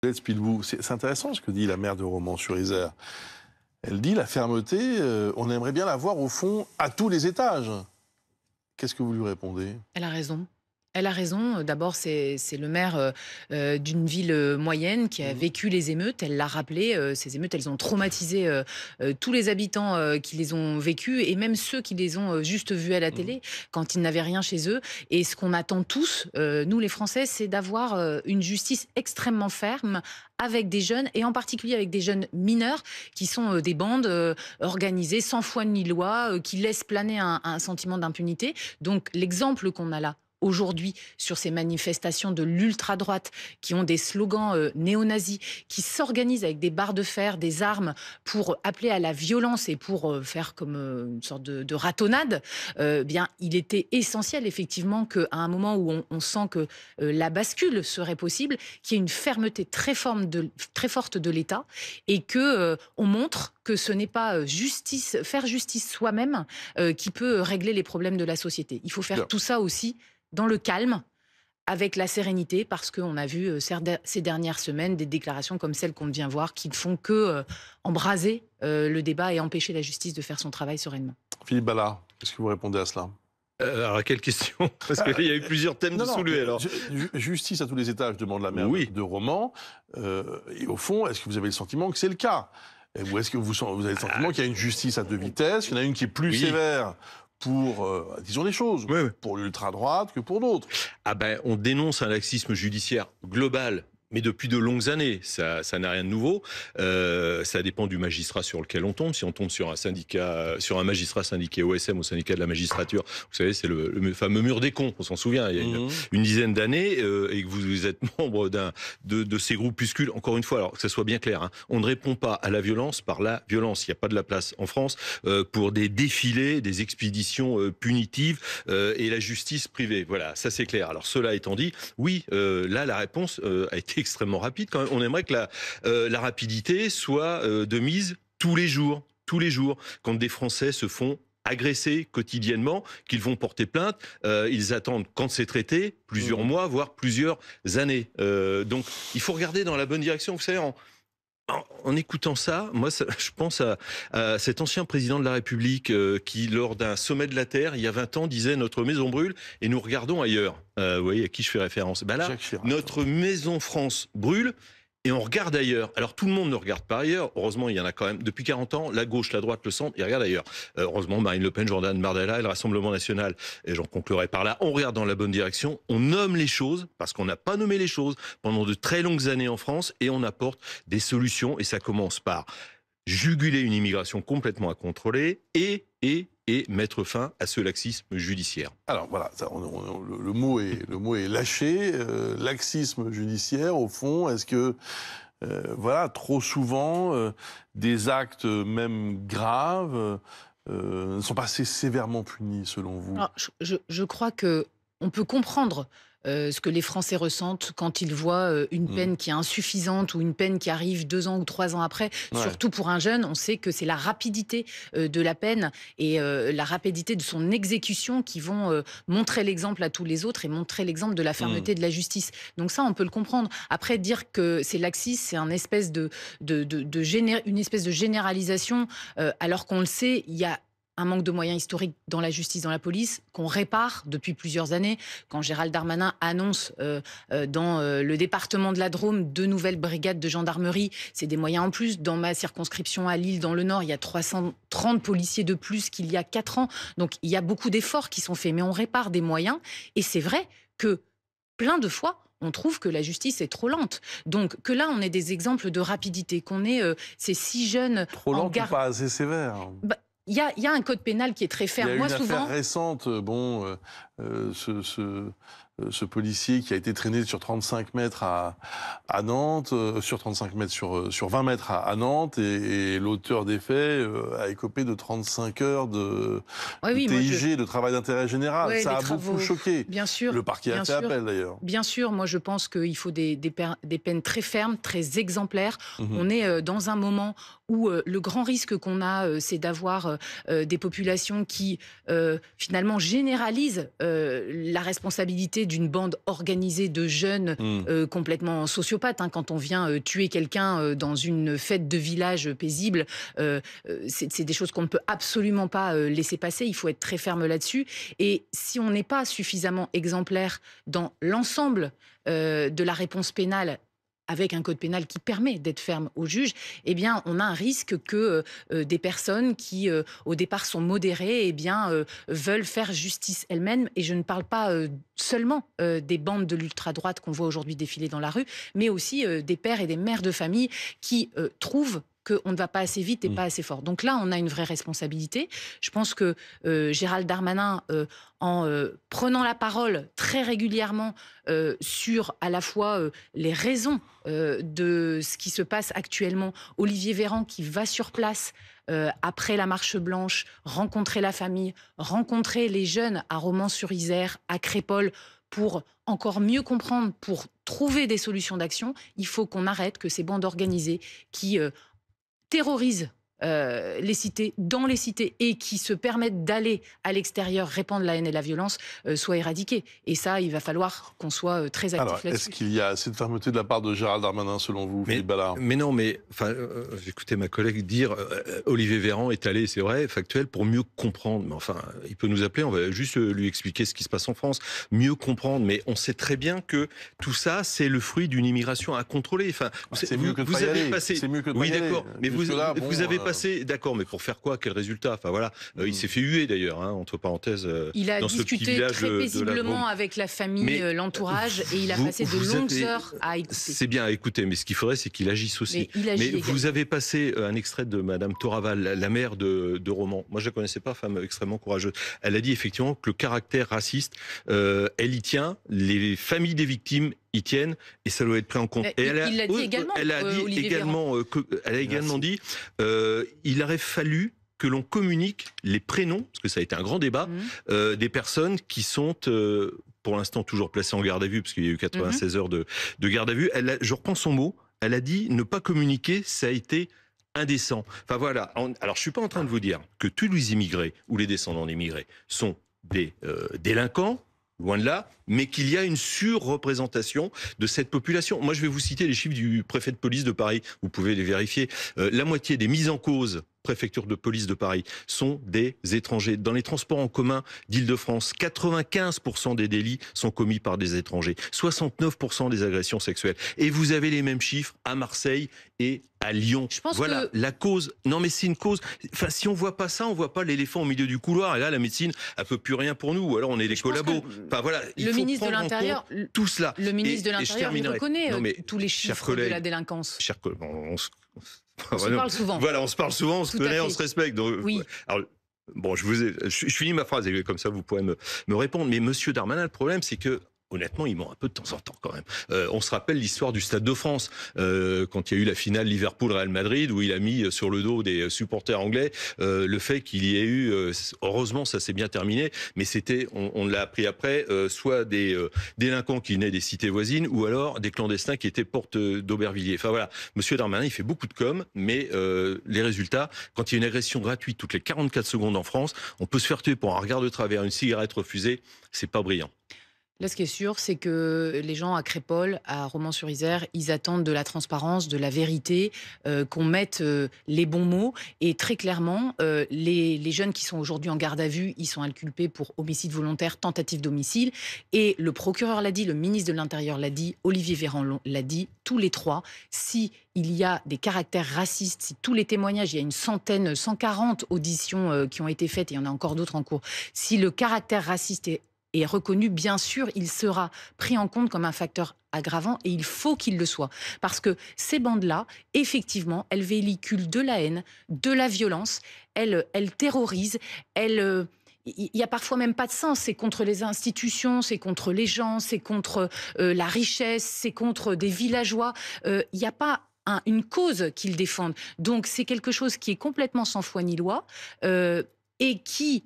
Juliette Spilbou, c'est intéressant ce que dit la maire de Romans-sur-Isère. Elle dit la fermeté, on aimerait bien la voir au fond à tous les étages. Qu'est-ce que vous lui répondez? Elle a raison. Elle a raison. D'abord, c'est le maire d'une ville moyenne qui a vécu les émeutes. Elle l'a rappelé. Ces émeutes, elles ont traumatisé tous les habitants qui les ont vécues et même ceux qui les ont juste vus à la télé quand ils n'avaient rien chez eux. Et ce qu'on attend tous, nous les Français, c'est d'avoir une justice extrêmement ferme avec des jeunes et en particulier avec des jeunes mineurs qui sont des bandes organisées sans foi ni loi, qui laissent planer un sentiment d'impunité. Donc l'exemple qu'on a là, aujourd'hui, sur ces manifestations de l'ultra-droite qui ont des slogans néo-nazis, qui s'organisent avec des barres de fer, des armes pour appeler à la violence et pour faire comme une sorte de ratonnade, bien, il était essentiel effectivement qu'à un moment où on sent que la bascule serait possible, qu'il y ait une fermeté très forte de l'État et que on montre que ce n'est pas faire justice soi-même qui peut régler les problèmes de la société. Il faut faire tout ça aussi dans le calme, avec la sérénité, parce qu'on a vu ces dernières semaines des déclarations comme celles qu'on vient voir qui ne font que embraser le débat et empêcher la justice de faire son travail sereinement. Philippe Ballard, qu'est-ce que vous répondez à cela? Alors, à quelle question? Parce qu'il y a eu plusieurs thèmes de soulever. Alors. Justice à tous les étages, demande la maire Oui. de Romans. Et au fond, est-ce que vous avez le sentiment que c'est le cas? Ou est-ce que vous avez le sentiment qu'il y a une justice à deux vitesses, qu'il y en a une qui est plus sévère pour, disons les choses, pour l'ultra-droite que pour d'autres? Ah ben, on dénonce un laxisme judiciaire global, mais depuis de longues années, ça n'a rien de nouveau. Ça dépend du magistrat sur lequel on tombe. Si on tombe sur un syndicat, sur un magistrat syndiqué OSM, au syndicat de la magistrature, vous savez, c'est le fameux mur des cons. On s'en souvient, il y a une dizaine d'années, et que vous êtes membre de ces groupuscules. Encore une fois, alors que ça soit bien clair, hein, on ne répond pas à la violence par la violence. Il n'y a pas de la place en France pour des défilés, des expéditions punitives et la justice privée. Voilà, ça c'est clair. Alors cela étant dit, oui, là la réponse a été extrêmement rapide. Quand même, on aimerait que la rapidité soit de mise tous les jours. Tous les jours, quand des Français se font agresser quotidiennement, qu'ils vont porter plainte, ils attendent quand c'est traité, plusieurs mois, voire plusieurs années. Donc, il faut regarder dans la bonne direction. Vous savez, en écoutant ça, moi, je pense à cet ancien président de la République qui, lors d'un sommet de la Terre, il y a 20 ans, disait « Notre maison brûle et nous regardons ailleurs ». Vous voyez à qui je fais référence? Ben là, notre maison France brûle et on regarde ailleurs. Alors tout le monde ne regarde pas ailleurs. Heureusement, il y en a quand même. Depuis 40 ans, la gauche, la droite, le centre, ils regardent ailleurs. Heureusement, Marine Le Pen, Jordan Bardella et le Rassemblement national, et j'en conclurai par là, on regarde dans la bonne direction, on nomme les choses, parce qu'on n'a pas nommé les choses pendant de très longues années en France, et on apporte des solutions, et ça commence par juguler une immigration complètement incontrôlée et mettre fin à ce laxisme judiciaire. Alors voilà, le mot est lâché, laxisme judiciaire, au fond, est-ce que, voilà, trop souvent, des actes même graves ne sont pas assez sévèrement punis, selon vous? Alors, je crois que on peut comprendre ce que les Français ressentent quand ils voient une peine qui est insuffisante ou une peine qui arrive 2 ans ou 3 ans après. Surtout pour un jeune, on sait que c'est la rapidité de la peine et la rapidité de son exécution qui vont montrer l'exemple à tous les autres et montrer l'exemple de la fermeté de la justice. Donc ça, on peut le comprendre. Après, dire que c'est laxiste, c'est une espèce de généralisation, alors qu'on le sait, il y a un manque de moyens historiques dans la justice, dans la police, qu'on répare depuis plusieurs années. Quand Gérald Darmanin annonce dans le département de la Drôme 2 nouvelles brigades de gendarmerie, c'est des moyens en plus. Dans ma circonscription à Lille, dans le Nord, il y a 330 policiers de plus qu'il y a 4 ans. Donc il y a beaucoup d'efforts qui sont faits, mais on répare des moyens. Et c'est vrai que plein de fois, on trouve que la justice est trop lente. Donc que là, on ait des exemples de rapidité, qu'on ait ces 6 jeunes... Trop lente ou pas assez sévère? Il y a un code pénal qui est très ferme. Il y a Moi, une souvent... affaire récente, ce policier qui a été traîné sur 35 mètres à Nantes, sur 35 mètres sur 20 mètres à Nantes, et l'auteur des faits a écopé de 35 heures de TIG, de travail d'intérêt général. Ça a beaucoup choqué. Bien sûr. Le parquet a fait appel d'ailleurs. Bien sûr, moi je pense qu'il faut des peines très fermes, très exemplaires. On est dans un moment où le grand risque qu'on a, c'est d'avoir des populations qui finalement généralisent la responsabilité d'une bande organisée de jeunes complètement sociopathes. Hein. Quand on vient tuer quelqu'un dans une fête de village paisible, c'est des choses qu'on ne peut absolument pas laisser passer. Il faut être très ferme là-dessus. Et si on n'est pas suffisamment exemplaire dans l'ensemble de la réponse pénale, avec un code pénal qui permet d'être ferme au juge, eh bien, on a un risque que des personnes qui, au départ, sont modérées, veulent faire justice elles-mêmes. Et je ne parle pas seulement des bandes de l'ultra-droite qu'on voit aujourd'hui défiler dans la rue, mais aussi des pères et des mères de famille qui trouvent qu'on ne va pas assez vite et pas assez fort. Donc là, on a une vraie responsabilité. Je pense que Gérald Darmanin, en prenant la parole très régulièrement sur à la fois les raisons de ce qui se passe actuellement, Olivier Véran qui va sur place après la marche blanche, rencontrer la famille, rencontrer les jeunes à Romans-sur-Isère, à Crépol, pour encore mieux comprendre, pour trouver des solutions d'action. Il faut qu'on arrête que ces bandes organisées qui terrorisent les cités, dans les cités, et qui se permettent d'aller à l'extérieur répandre la haine et la violence, soient éradiquées. Et ça, il va falloir qu'on soit très actif là-dessus. Est-ce qu'il y a assez de fermeté de la part de Gérald Darmanin, selon vous, Philippe Ballard ? Mais non, j'écoutais ma collègue dire Olivier Véran est allé, c'est vrai, factuel, pour mieux comprendre. Mais enfin, il peut nous appeler, on va juste lui expliquer ce qui se passe en France, mieux comprendre. Mais on sait très bien que tout ça, c'est le fruit d'une immigration à contrôler. Enfin, c'est mieux que de pas y aller. C'est mieux que de pas y aller. Oui, d'accord. Mais vous avez passé, d'accord, mais pour faire quoi? Quel résultat? Enfin voilà, il s'est fait huer d'ailleurs, hein, entre parenthèses. Il a dans discuté ce petit village très paisiblement avec la famille, l'entourage, et il a passé de longues heures à écouter. C'est bien à écouter, mais ce qu'il faudrait, c'est qu'il agisse aussi. Mais vous avez passé un extrait de Madame Toraval, la mère de Romans. Moi, je la connaissais pas, femme extrêmement courageuse. Elle a dit effectivement que le caractère raciste, elle y tient. Les familles des victimes y tiennent, et ça doit être pris en compte. Et elle a dit également. Elle a également dit, il aurait fallu que l'on communique les prénoms, parce que ça a été un grand débat, des personnes qui sont pour l'instant toujours placées en garde à vue, parce qu'il y a eu 96 heures de garde à vue. Je reprends son mot, elle a dit ne pas communiquer, ça a été indécent. Enfin voilà, alors je suis pas en train de vous dire que tous les immigrés ou les descendants d'immigrés sont des délinquants, loin de là, mais qu'il y a une surreprésentation de cette population. Moi, je vais vous citer les chiffres du préfet de police de Paris, vous pouvez les vérifier. La moitié des mises en cause préfecture de police de Paris sont des étrangers. Dans les transports en commun d'Île-de-France, 95% des délits sont commis par des étrangers, 69% des agressions sexuelles. Et vous avez les mêmes chiffres à Marseille et à Lyon. Je pense voilà la cause. Non, mais c'est une cause. Enfin, si on voit pas ça, on voit pas l'éléphant au milieu du couloir. Et là, la médecine, elle peut plus rien pour nous. Ou alors, on est des collabos. Enfin voilà. Le ministre de l'Intérieur, tout cela. Le ministre de l'Intérieur, il reconnaît tous les chiffres de la délinquance. Chers collègues, on se parle souvent. Voilà, on se parle souvent, on se connaît, on se respecte. Donc, oui. Alors, bon, je finis ma phrase et comme ça vous pourrez me répondre. Mais Monsieur Darmanin, le problème, c'est que honnêtement, il ment un peu de temps en temps quand même. On se rappelle l'histoire du Stade de France, quand il y a eu la finale Liverpool-Real Madrid, où il a mis sur le dos des supporters anglais le fait qu'il y ait eu, heureusement ça s'est bien terminé, mais c'était, on l'a appris après, soit des délinquants qui venaient des cités voisines, ou alors des clandestins qui étaient porte d'Aubervilliers. Enfin voilà, Monsieur Darmanin, il fait beaucoup de com', mais les résultats, quand il y a une agression gratuite toutes les 44 secondes en France, on peut se faire tuer pour un regard de travers, une cigarette refusée, c'est pas brillant. Là, ce qui est sûr, c'est que les gens à Crépol, à Romans-sur-Isère, ils attendent de la transparence, de la vérité, qu'on mette les bons mots. Et très clairement, les jeunes qui sont aujourd'hui en garde à vue, ils sont inculpés pour homicide volontaire, tentative d'homicide. Et le procureur l'a dit, le ministre de l'Intérieur l'a dit, Olivier Véran l'a dit, tous les trois. Si il y a des caractères racistes, si tous les témoignages, il y a une 140 auditions qui ont été faites, et il y en a encore d'autres en cours, si le caractère raciste est reconnu, bien sûr, il sera pris en compte comme un facteur aggravant, et il faut qu'il le soit. Parce que ces bandes-là, effectivement, elles véhiculent de la haine, de la violence, elles terrorisent, il n'y a parfois même pas de sens. C'est contre les institutions, c'est contre les gens, c'est contre la richesse, c'est contre des villageois. Il n'y a pas une cause qu'ils défendent. Donc c'est quelque chose qui est complètement sans foi ni loi et qui...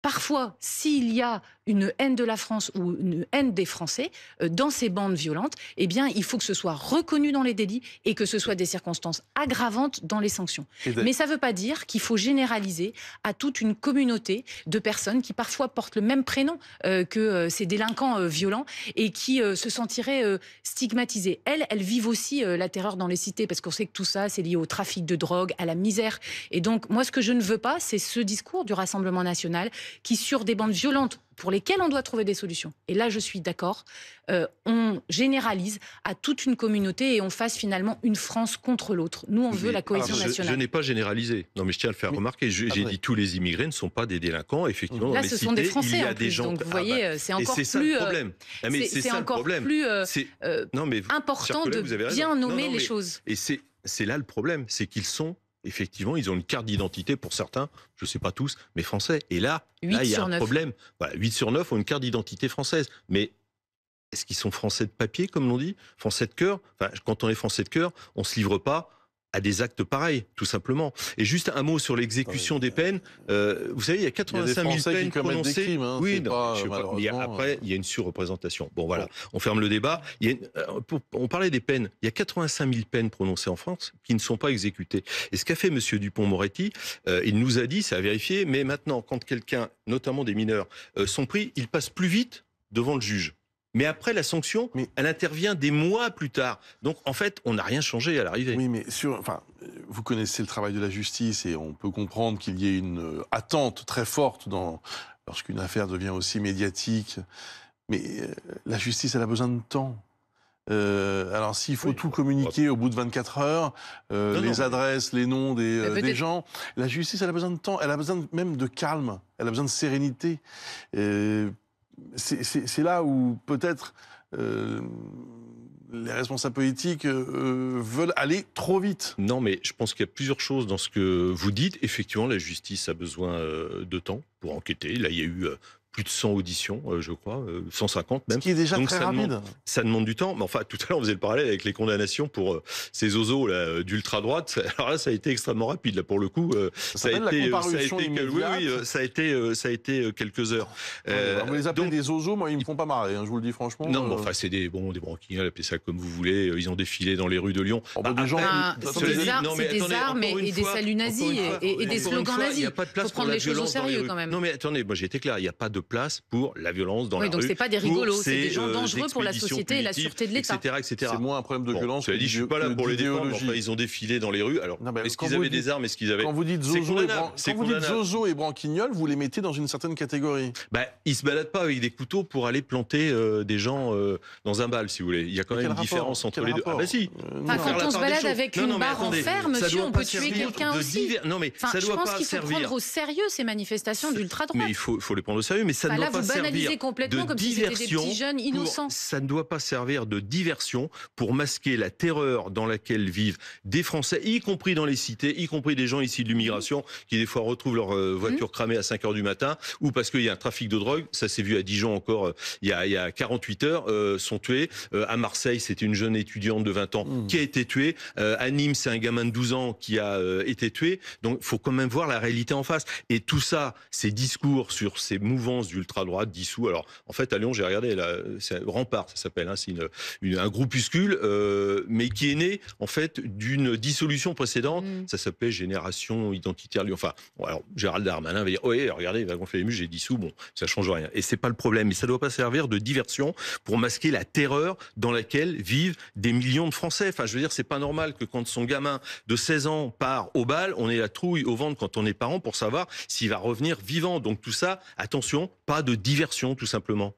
Parfois, s'il y a une haine de la France ou une haine des Français dans ces bandes violentes, eh bien, il faut que ce soit reconnu dans les délits et que ce soit des circonstances aggravantes dans les sanctions. Mais ça ne veut pas dire qu'il faut généraliser à toute une communauté de personnes qui parfois portent le même prénom que ces délinquants violents et qui se sentiraient stigmatisées. Elles vivent aussi la terreur dans les cités parce qu'on sait que tout ça, c'est lié au trafic de drogue, à la misère. Et donc, moi, ce que je ne veux pas, c'est ce discours du Rassemblement national qui, sur des bandes violentes pour lesquelles on doit trouver des solutions, et là, je suis d'accord, on généralise à toute une communauté et on fasse finalement une France contre l'autre. Nous, on veut la cohésion nationale. Je n'ai pas généralisé. Non, mais je tiens à le faire remarquer. J'ai dit tous les immigrés ne sont pas des délinquants. Effectivement, là, dans les ce cités, sont des Français, il y a en des plus, gens. donc vous voyez, c'est encore plus... C'est ça le problème. C'est ça le encore problème. plus Non, mais, important de bien nommer les choses. Et c'est là le problème, c'est qu'ils sont... Effectivement, ils ont une carte d'identité pour certains, je ne sais pas tous, mais français. Et là il y a un problème. Voilà, 8 sur 9 ont une carte d'identité française. Mais est-ce qu'ils sont français de papier, comme l'on dit? Français de cœur? Enfin, quand on est français de cœur, on ne se livre pas à des actes pareils, tout simplement. Et juste un mot sur l'exécution des peines. Vous savez, il y a 85 000 peines prononcées. Des crimes, hein, oui, non, mais après, il y a une surreprésentation. Bon, voilà, on ferme le débat. On parlait des peines. Il y a 85 000 peines prononcées en France qui ne sont pas exécutées. Et ce qu'a fait M. Dupond-Moretti, il nous a dit, c'est à vérifier, mais maintenant, quand quelqu'un, notamment des mineurs, sont pris, ils passent plus vite devant le juge. Mais après, la sanction, elle intervient des mois plus tard. Donc, en fait, on n'a rien changé à l'arrivée. Oui, mais vous connaissez le travail de la justice et on peut comprendre qu'il y ait une attente très forte lorsqu'une affaire devient aussi médiatique. Mais la justice, elle a besoin de temps. Alors, s'il faut tout communiquer au bout de 24 heures, les adresses, les noms des gens, la justice, elle a besoin de temps. Elle a besoin même de calme. Elle a besoin de sérénité. C'est là où peut-être les responsables politiques veulent aller trop vite. Non, mais je pense qu'il y a plusieurs choses dans ce que vous dites. Effectivement, la justice a besoin de temps pour enquêter. Là, il y a eu plus de 100 auditions, je crois, 150 même. Ce qui est déjà très rapide. Ça demande du temps. Mais enfin, tout à l'heure, on faisait le parallèle avec les condamnations pour ces osos d'ultra-droite. Alors là, ça a été extrêmement rapide. Là, pour le coup, ça a été quelques heures. Vous les appelez des osos, moi, ils me font pas marrer, hein, je vous le dis franchement. Non, mais enfin, c'est des branquignoles, appelez ça comme vous voulez. Ils ont défilé dans les rues de Lyon. C'est des armes et des saluts nazis et des slogans nazis. Il faut prendre les choses au sérieux, quand même. Non, mais attendez, moi, j'ai été clair. Il n'y a pas de place pour la violence dans la rue. Donc c'est pas des rigolos, c'est des gens dangereux pour la société et la sûreté de l'État. Etc. C'est moins un problème de violence. Je suis pas là pour les défendre. Enfin, ils ont défilé dans les rues. Alors, est-ce qu'ils avaient des armes? Est-ce qu'ils avaient? Quand vous dites zozo et branquignol, vous les mettez dans une certaine catégorie. Ils se baladent pas avec des couteaux pour aller planter des gens dans un bal, si vous voulez. Il y a quand même une différence entre les deux. Ah bah si. Quand on se balade avec une barre en fer, monsieur, on peut tuer quelqu'un aussi. Non mais ça doit pas servir. Je pense qu'il faut prendre au sérieux ces manifestations d'ultra-droite. Mais il faut les prendre au sérieux, mais ça ne doit pas servir complètement comme si c'était des petits jeunes innocents. Ça ne doit pas servir de diversion pour masquer la terreur dans laquelle vivent des Français, y compris dans les cités, y compris des gens issus de l'immigration qui des fois retrouvent leur voiture cramée à 5 heures du matin ou parce qu'il y a un trafic de drogue. Ça s'est vu à Dijon encore il y a 48 heures, sont tués. À Marseille, c'était une jeune étudiante de 20 ans qui a été tuée. À Nîmes, c'est un gamin de 12 ans qui a été tué. Donc, il faut quand même voir la réalité en face. Et tout ça, ces discours sur ces mouvances d'ultra-droite dissous. Alors, en fait, à Lyon, j'ai regardé, c'est Rempart, ça s'appelle, hein, c'est un groupuscule, mais qui est né, en fait, d'une dissolution précédente. Ça s'appelait Génération Identitaire Lyon. Enfin, bon, alors, Gérald Darmanin va dire, oui, regardez, il va gonfler les muscles, j'ai dissous, bon, ça change rien. Et c'est pas le problème. Mais ça doit pas servir de diversion pour masquer la terreur dans laquelle vivent des millions de Français. Enfin, je veux dire, c'est pas normal que quand son gamin de 16 ans part au bal, on ait la trouille au ventre quand on est parent pour savoir s'il va revenir vivant. Donc tout ça, attention, pas de diversion, tout simplement.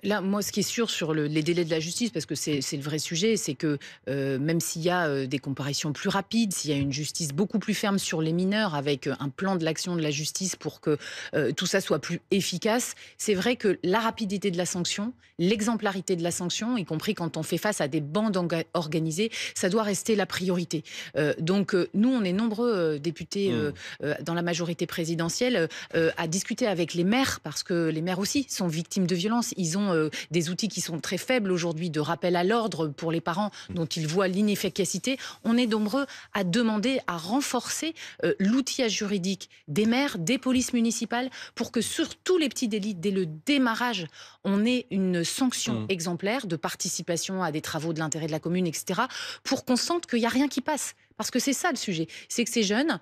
Là, moi, ce qui est sûr sur les délais de la justice, parce que c'est le vrai sujet, c'est que même s'il y a des comparaisons plus rapides, s'il y a une justice beaucoup plus ferme sur les mineurs, avec un plan de l'action de la justice pour que tout ça soit plus efficace, c'est vrai que la rapidité de la sanction, l'exemplarité de la sanction, y compris quand on fait face à des bandes organisées, ça doit rester la priorité. Donc nous, on est nombreux députés dans la majorité présidentielle à discuter avec les maires, parce que les maires aussi sont victimes de violences. Ils ils ont des outils qui sont très faibles aujourd'hui de rappel à l'ordre pour les parents dont ils voient l'inefficacité. On est nombreux à demander à renforcer l'outillage juridique des maires, des polices municipales, pour que sur tous les petits délits, dès le démarrage, on ait une sanction exemplaire de participation à des travaux de l'intérêt de la commune, etc., pour qu'on sente qu'il n'y a rien qui passe. Parce que c'est ça le sujet, c'est que ces jeunes,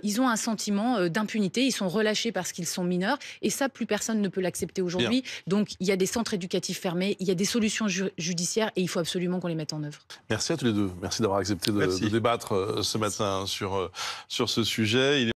ils ont un sentiment d'impunité, ils sont relâchés parce qu'ils sont mineurs, et ça, plus personne ne peut l'accepter aujourd'hui. Donc, il y a des centres éducatifs fermés, il y a des solutions judiciaires, et il faut absolument qu'on les mette en œuvre. Merci à tous les deux. Merci d'avoir accepté de débattre ce matin sur ce sujet.